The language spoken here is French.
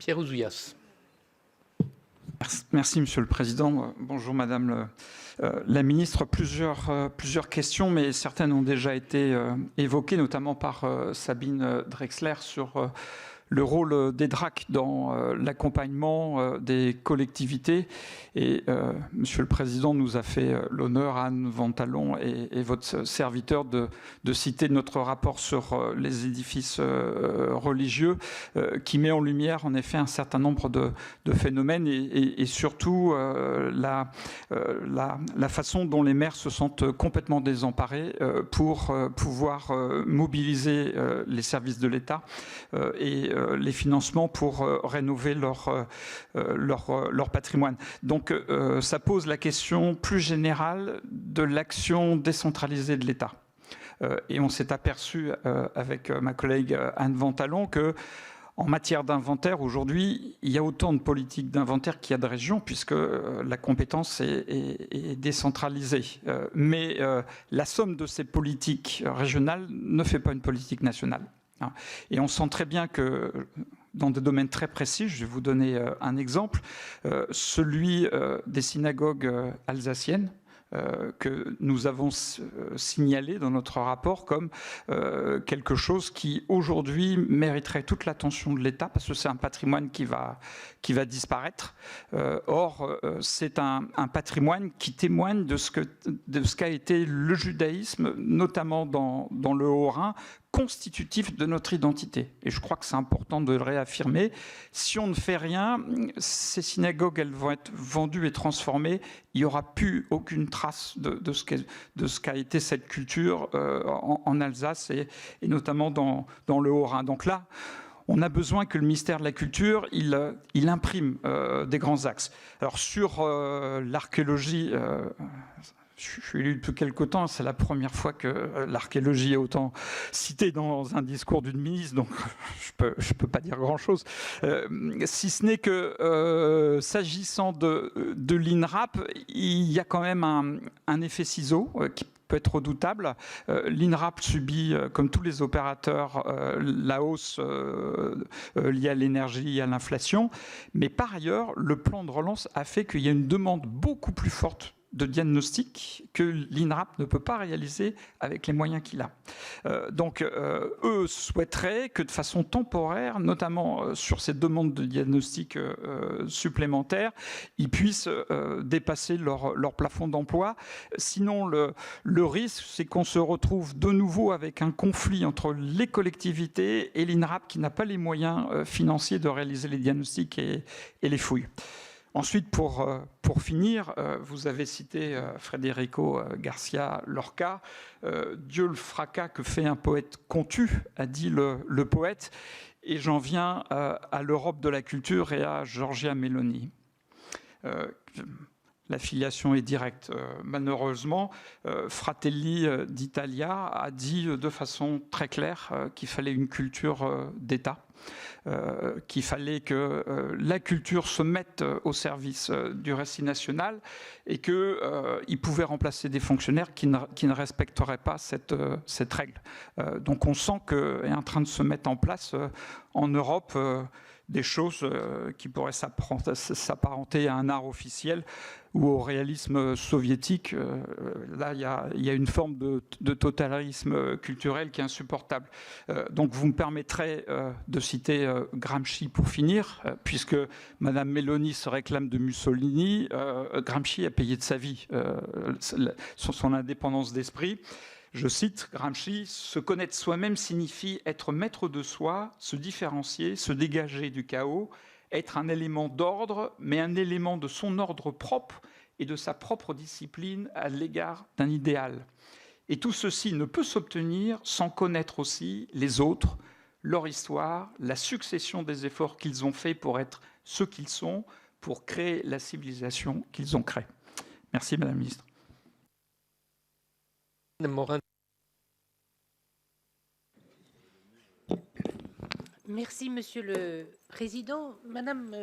Pierre Ouzoulias. Merci, Monsieur le Président. Bonjour, Madame la Ministre. Plusieurs questions, mais certaines ont déjà été évoquées, notamment par Sabine Drexler sur le rôle des DRAC dans l'accompagnement des collectivités. Et Monsieur le Président nous a fait l'honneur, Anne Ventalon et votre serviteur, de citer notre rapport sur les édifices religieux qui met en lumière en effet un certain nombre de phénomènes et surtout la façon dont les maires se sentent complètement désemparés pour pouvoir mobiliser les services de l'État et les financements pour rénover leur patrimoine. Donc ça pose la question plus générale de l'action décentralisée de l'État. Et on s'est aperçu avec ma collègue Anne Ventalon que en matière d'inventaire, aujourd'hui, il y a autant de politiques d'inventaire qu'il y a de régions, puisque la compétence est décentralisée. Mais la somme de ces politiques régionales ne fait pas une politique nationale. Et on sent très bien que dans des domaines très précis, je vais vous donner un exemple, celui des synagogues alsaciennes, que nous avons signalé dans notre rapport comme quelque chose qui aujourd'hui mériterait toute l'attention de l'État parce que c'est un patrimoine qui va disparaître. Or, c'est un patrimoine qui témoigne de ce qu'a été le judaïsme, notamment dans le Haut-Rhin, constitutif de notre identité. Et je crois que c'est important de le réaffirmer. Si on ne fait rien, ces synagogues, elles vont être vendues et transformées. Il n'y aura plus aucune trace de ce qu'a été cette culture en Alsace et notamment dans le Haut-Rhin. Donc là, on a besoin que le ministère de la Culture, il imprime des grands axes. Alors sur l'archéologie, je suis élu depuis quelque temps, c'est la première fois que l'archéologie est autant citée dans un discours d'une ministre, donc je peux pas dire grand-chose. Si ce n'est que s'agissant de l'INRAP, il y a quand même un effet ciseau qui peut être redoutable. L'INRAP subit, comme tous les opérateurs, la hausse liée à l'énergie et à l'inflation. Mais par ailleurs, le plan de relance a fait qu'il y a une demande beaucoup plus forte de diagnostic que l'INRAP ne peut pas réaliser avec les moyens qu'il a. Donc, eux souhaiteraient que de façon temporaire, notamment sur ces demandes de diagnostic supplémentaires, ils puissent dépasser leur plafond d'emploi. Sinon, le risque, c'est qu'on se retrouve de nouveau avec un conflit entre les collectivités et l'INRAP qui n'a pas les moyens financiers de réaliser les diagnostics et les fouilles. Ensuite, pour finir, vous avez cité Federico Garcia Lorca. Dieu le fracas que fait un poète contu, a dit le poète. Et j'en viens à l'Europe de la culture et à Giorgia Meloni. La filiation est directe. Malheureusement, Fratelli d'Italia a dit de façon très claire qu'il fallait une culture d'État. Qu'il fallait que la culture se mette au service du récit national et qu'il pouvait remplacer des fonctionnaires qui ne respecteraient pas cette règle. Donc on sent qu'est en train de se mettre en place en Europe des choses qui pourraient s'apparenter à un art officiel ou au réalisme soviétique. Là, il y a une forme de totalitarisme culturel qui est insupportable. Donc, vous me permettrez de citer Gramsci pour finir, puisque Madame Meloni se réclame de Mussolini. Gramsci a payé de sa vie son indépendance d'esprit. Je cite Gramsci, « Se connaître soi-même signifie être maître de soi, se différencier, se dégager du chaos, être un élément d'ordre, mais un élément de son ordre propre et de sa propre discipline à l'égard d'un idéal. Et tout ceci ne peut s'obtenir sans connaître aussi les autres, leur histoire, la succession des efforts qu'ils ont faits pour être ce qu'ils sont, pour créer la civilisation qu'ils ont créée. » Merci, Madame la Ministre. Merci, Monsieur le Président. Madame